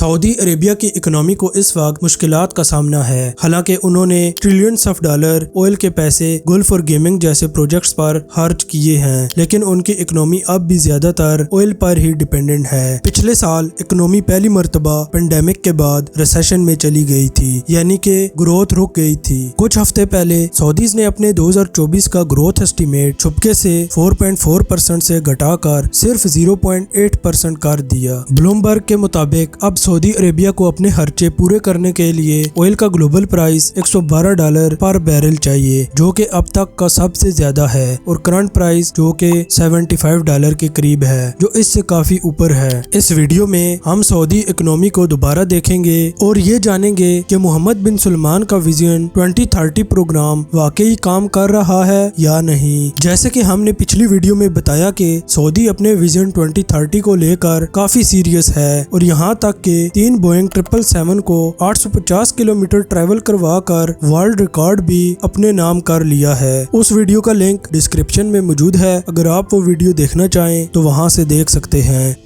Saudi Arabia की economy को इस वक्त मुश्किलात का सामना है। हालांकि उन्होंने ट्रिलियंस ऑफ डॉलर ऑयल के पैसे गोल्फ और गेमिंग जैसे प्रोजेक्ट्स पर खर्च किए हैं, लेकिन उनकी इकोनॉमी अब भी ज्यादातर ऑयल पर ही डिपेंडेंट है। पिछले साल इकोनॉमी पहली मर्तबा पेंडेमिक के बाद रिसेशन में चली गई थी, यानी कि ग्रोथ रुक गई थी। कुछ हफ्ते पहले सऊदीज ने अपने 2024 का ग्रोथ एस्टीमेट छुपके से 4.4% से घटाकर सिर्फ 0.8% कर दिया। ब्लूमबर्ग के मुताबिक अब सऊदी अरेबिया को अपने खर्चे पूरे करने के लिए ऑयल का ग्लोबल प्राइस $112 पर बैरल चाहिए, जो कि अब तक का सबसे ज्यादा है, और करंट प्राइस जो कि $75 के करीब है, जो इससे काफी ऊपर है। इस वीडियो में हम सऊदी इकोनॉमी को दोबारा देखेंगे और ये जानेंगे कि मोहम्मद बिन सलमान का विजन 2030 प्रोग्राम वाकई काम कर रहा है या नहीं। जैसे कि हमने पिछली वीडियो में बताया कि सऊदी अपने विजन 2030 को लेकर काफी सीरियस है और यहाँ तक के 3 बोइंग 777 को 850 किलोमीटर ट्रैवल करवा कर वर्ल्ड रिकॉर्ड भी अपने नाम कर लिया है। उस वीडियो का लिंक डिस्क्रिप्शन में मौजूद है, अगर आप वो वीडियो देखना चाहें तो वहां से देख सकते हैं।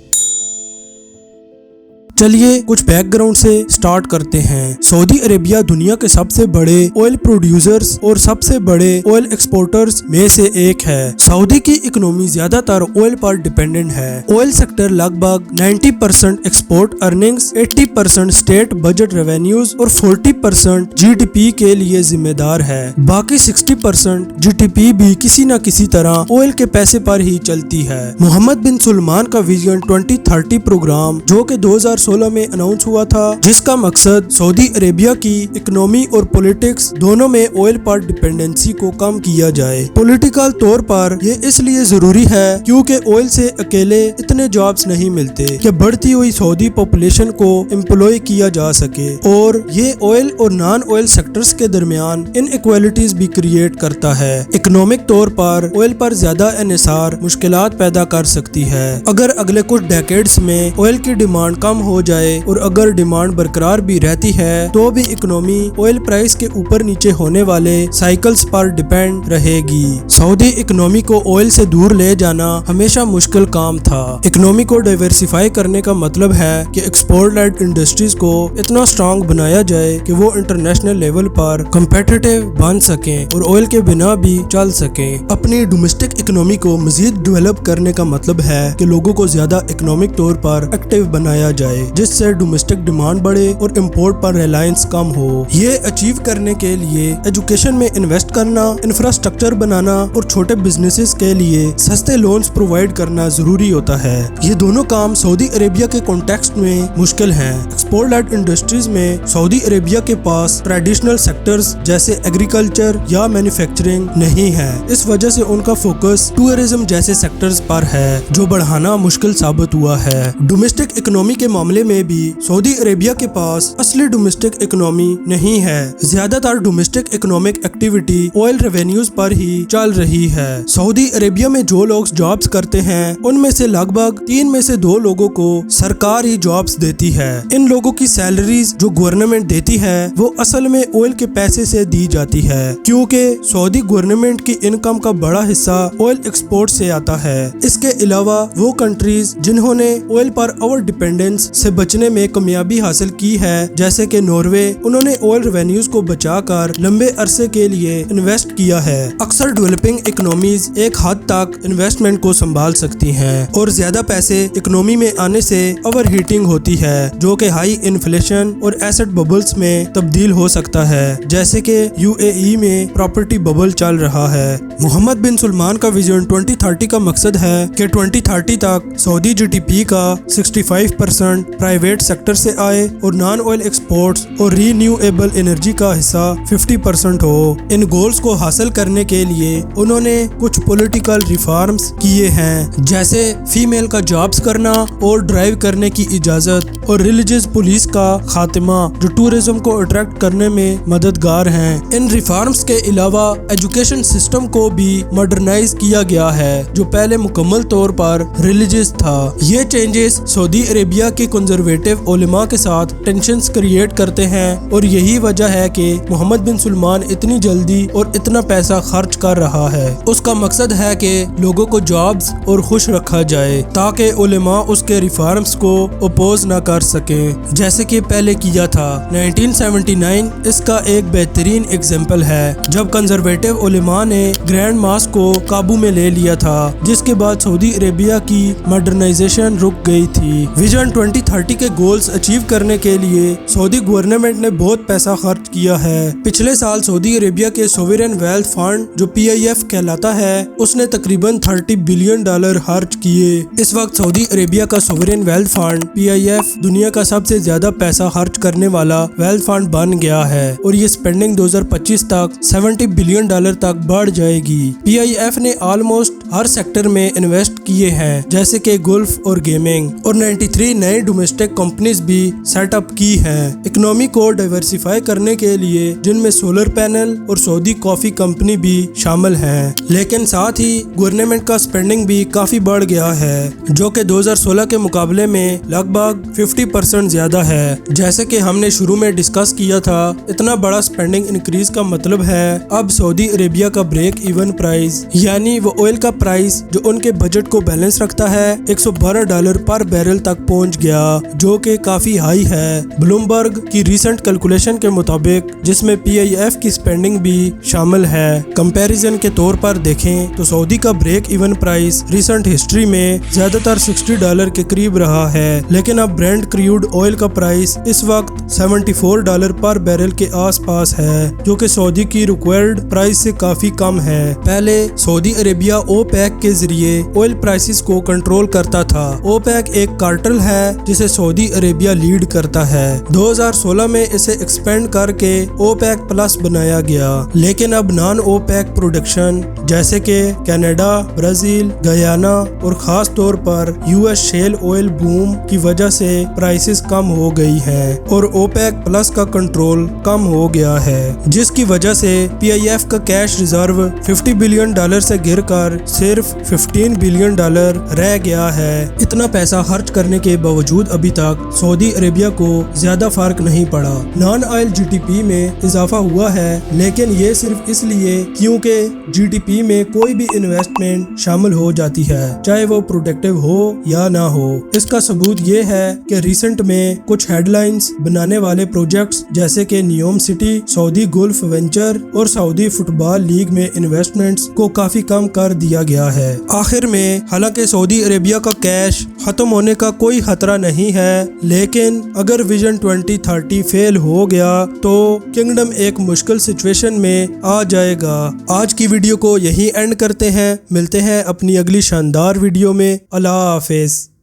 चलिए कुछ बैकग्राउंड से स्टार्ट करते हैं। सऊदी अरेबिया दुनिया के सबसे बड़े ऑयल प्रोड्यूसर्स और सबसे बड़े ऑयल एक्सपोर्टर्स में से एक है। सऊदी की इकोनॉमी ज्यादातर ऑयल पर डिपेंडेंट है। ऑयल सेक्टर लगभग 90% export earnings, 80% state budget revenues और 40% जीडीपी के लिए जिम्मेदार है। बाकी 60% जीडीपी भी किसी न किसी तरह ऑयल के पैसे पर ही चलती है। मोहम्मद बिन सलमान का विजन 2030 प्रोग्राम, जो कि 2016 में अनाउंस हुआ था, जिसका मकसद सऊदी अरेबिया की इकोनॉमी और पॉलिटिक्स दोनों में ऑयल पर डिपेंडेंसी को कम किया जाए। पॉलिटिकल तौर पर ये इसलिए जरूरी है क्योंकि ऑयल से अकेले इतने जॉब्स नहीं मिलते कि बढ़ती हुई सऊदी पॉपुलेशन को एम्प्लॉय किया जा सके, और ये ऑयल और नॉन ऑयल सेक्टर्स के दरमियान इनइक्वालिटीज भी क्रिएट करता है। इकोनॉमिक तौर पर ऑयल पर ज्यादा इन्हिसार मुश्किलात पैदा कर सकती है। अगर अगले कुछ डेकेड्स में ऑयल की डिमांड कम हो जाए और अगर डिमांड बरकरार भी रहती है तो भी इकोनॉमी ऑयल प्राइस के ऊपर नीचे होने वाले साइकिल्स पर डिपेंड रहेगी। सऊदी इकोनॉमी को ऑयल से दूर ले जाना हमेशा मुश्किल काम था। इकोनॉमी को डाइवर्सिफाई करने का मतलब है कि एक्सपोर्ट लेड इंडस्ट्रीज को इतना स्ट्रॉन्ग बनाया जाए कि वो इंटरनेशनल लेवल पर कम्पिटिटिव बन सके और ऑयल के बिना भी चल सके। अपनी डोमेस्टिक इकोनॉमी को मजीद डेवलप करने का मतलब है कि लोगों को ज्यादा इकोनॉमिक तौर पर एक्टिव बनाया जाए, जिससे डोमेस्टिक डिमांड बढ़े और इंपोर्ट पर रिलायंस कम हो। ये अचीव करने के लिए एजुकेशन में इन्वेस्ट करना, इंफ्रास्ट्रक्चर बनाना और छोटे बिजनेसेस के लिए सस्ते लोन्स प्रोवाइड करना जरूरी होता है। ये दोनों काम सऊदी अरेबिया के कॉन्टेक्स्ट में मुश्किल हैं। एक्सपोर्ट लेड इंडस्ट्रीज में सऊदी अरेबिया के पास ट्रेडिशनल सेक्टर्स जैसे एग्रीकल्चर या मैन्युफैक्चरिंग नहीं है। इस वजह से उनका फोकस टूरिज्म जैसे सेक्टर्स पर है, जो बढ़ाना मुश्किल साबित हुआ है। डोमेस्टिक इकोनॉमी के मामले में भी सऊदी अरेबिया के पास असली डोमेस्टिक इकोनॉमी नहीं है। ज्यादातर domestic economic activity oil revenues पर ही चल रही है। सऊदी अरेबिया में जो लोग जॉब्स करते हैं उनमें से लगभग 3 में से 2 लोगों को सरकार ही जॉब्स देती है। इन लोगों की सैलरीज जो गवर्नमेंट देती है वो असल में ऑयल के पैसे से दी जाती है, क्योंकि सऊदी गवर्नमेंट की इनकम का बड़ा हिस्सा ऑयल एक्सपोर्ट से आता है। इसके अलावा वो कंट्रीज जिन्होंने ऑयल पर ओवर डिपेंडेंस से बचने में कामयाबी हासिल की है, जैसे कि नॉर्वे, उन्होंने ऑयल रेवेन्यूज को बचाकर लंबे अरसे के लिए इन्वेस्ट किया है। अक्सर डेवलपिंग इकोनॉमीज एक हद तक इन्वेस्टमेंट को संभाल सकती हैं और ज्यादा पैसे इकोनॉमी में आने से ओवर हीटिंग होती है, जो कि हाई इन्फ्लेशन और एसेट बबल्स में तब्दील हो सकता है, जैसे कि यूएई में प्रॉपर्टी बबल चल रहा है। मोहम्मद बिन सलमान का विजन 2030 का मकसद है कि 2030 तक सऊदी जीडीपी का 65% प्राइवेट सेक्टर से आए और नॉन ऑयल एक्सपोर्ट्स और रीन्यूएबल एनर्जी का हिस्सा 50% हो। इन गोल्स को हासिल करने के लिए उन्होंने कुछ पॉलिटिकल रिफॉर्म्स किए हैं, जैसे फीमेल का जॉब्स करना और ड्राइव करने की इजाजत, और रिलीजियस पुलिस का खात्मा, जो टूरिज्म को अट्रैक्ट करने में मददगार हैं। इन रिफॉर्म्स के अलावा एजुकेशन सिस्टम को भी मॉडर्नाइज किया गया है, जो पहले मुकम्मल तौर पर रिलीजियस था। ये चेंजेस सऊदी अरेबिया के कंजर्वेटिव उलेमा के साथ टेंशन्स क्रिएट करते हैं, और यही वजह है कि मोहम्मद बिन सलमान इतनी जल्दी और इतना पैसा खर्च कर रहा है। उसका मकसद है कि लोगों को जॉब्स और खुश रखा जाए ताकि उलेमा उसके रिफॉर्म्स को अपोज न कर सके। जैसे कि पहले किया था। 1979 इसका एक बेहतरीन एग्जाम्पल है, जब कंजर्वेटिव उलेमा ने ग्रैंड मास्क को काबू में ले लिया था, जिसके बाद सऊदी अरेबिया की मॉडर्नाइजेशन रुक गई थी। विजन 2030 के गोल्स अचीव करने के लिए सऊदी गवर्नमेंट ने बहुत पैसा खर्च किया है। पिछले साल सऊदी अरेबिया के सोवरेन वेल्थ फंड जो PIF कहलाता है, उसने तकरीबन $30 बिलियन खर्च किए। इस वक्त सऊदी अरेबिया का सोवरेन वेल्थ फंड PIF दुनिया का सबसे ज्यादा पैसा खर्च करने वाला वेल्थ फंड बन गया है और ये स्पेंडिंग 2025 तक $70 बिलियन तक बढ़ जाएगी। PIF ने ऑलमोस्ट हर सेक्टर में इन्वेस्ट किए हैं, जैसे कि गुल्फ और गेमिंग, और 93 नए डोमेस्टिक कंपनीज भी सेटअप की हैं इकोनॉमी को डाइवर्सिफाई करने के लिए, जिनमें सोलर पैनल और सऊदी कॉफी कंपनी भी शामिल हैं। लेकिन साथ ही गवर्नमेंट का स्पेंडिंग भी काफी बढ़ गया है, जो कि 2016 के मुकाबले में लगभग 50% ज्यादा है। जैसे कि हमने शुरू में डिस्कस किया था, इतना बड़ा स्पेंडिंग इंक्रीज का मतलब है अब सऊदी अरेबिया का ब्रेक इवन प्राइस, यानी वो ऑयल का प्राइस जो उनके बजट को बैलेंस रखता है, $112 पर बैरल तक पहुंच गया, जो कि काफी हाई है। ब्लूमबर्ग की रिसेंट कैलकुलेशन के मुताबिक, जिसमें PIF की स्पेंडिंग भी शामिल है। कंपैरिजन के तौर पर देखें तो सऊदी का break even price recent history में ज्यादातर $60 के करीब रहा है, लेकिन अब ब्रेंट क्रूड ऑयल का प्राइस इस वक्त $74 पर बैरल के आसपास है, जो कि सऊदी की रिक्वायर्ड प्राइस से काफी कम है। पहले सऊदी अरेबिया OPEC के जरिए ऑयल प्राइसेस को कंट्रोल करता था। OPEC एक कार्टेल है जिसे सऊदी अरेबिया लीड करता है। 2016 में इसे एक्सपेंड करके OPEC प्लस बनाया गया, लेकिन अब नॉन OPEC प्रोडक्शन जैसे कि कनाडा, ब्राजील, गयाना और खास तौर पर US शेल ऑयल बूम की वजह से प्राइसेस कम हो गई हैं और OPEC प्लस का कंट्रोल कम हो गया है, जिसकी वजह से PIF का कैश रिजर्व $50 बिलियन से गिरकर सिर्फ $15 बिलियन रह गया है। इतना पैसा खर्च करने के बावजूद अभी तक सऊदी अरेबिया को ज्यादा फर्क नहीं पड़ा। नॉन ऑयल GDP में इजाफा हुआ है, लेकिन ये सिर्फ इसलिए क्योंकि GDP में कोई भी इन्वेस्टमेंट शामिल हो जाती है, चाहे वो प्रोडक्टिव हो या ना हो। इसका सबूत ये है कि रिसेंट में कुछ हेडलाइंस बनाने वाले प्रोजेक्ट्स जैसे कि NEOM city, Saudi Gulf venture और सऊदी फुटबॉल लीग में इन्वेस्टमेंट्स को काफी कम कर दिया गया है। आखिर में हालांकि सऊदी अरेबिया का कैश खत्म होने का कोई खतरा नहीं है, लेकिन अगर विजन 2030 फेल हो गया तो किंगडम एक मुश्किल सिचुएशन में आ जाएगा। आज की वीडियो को यहीं एंड करते हैं, मिलते हैं अपनी अगली शानदार वीडियो में। अल्लाह हाफिज।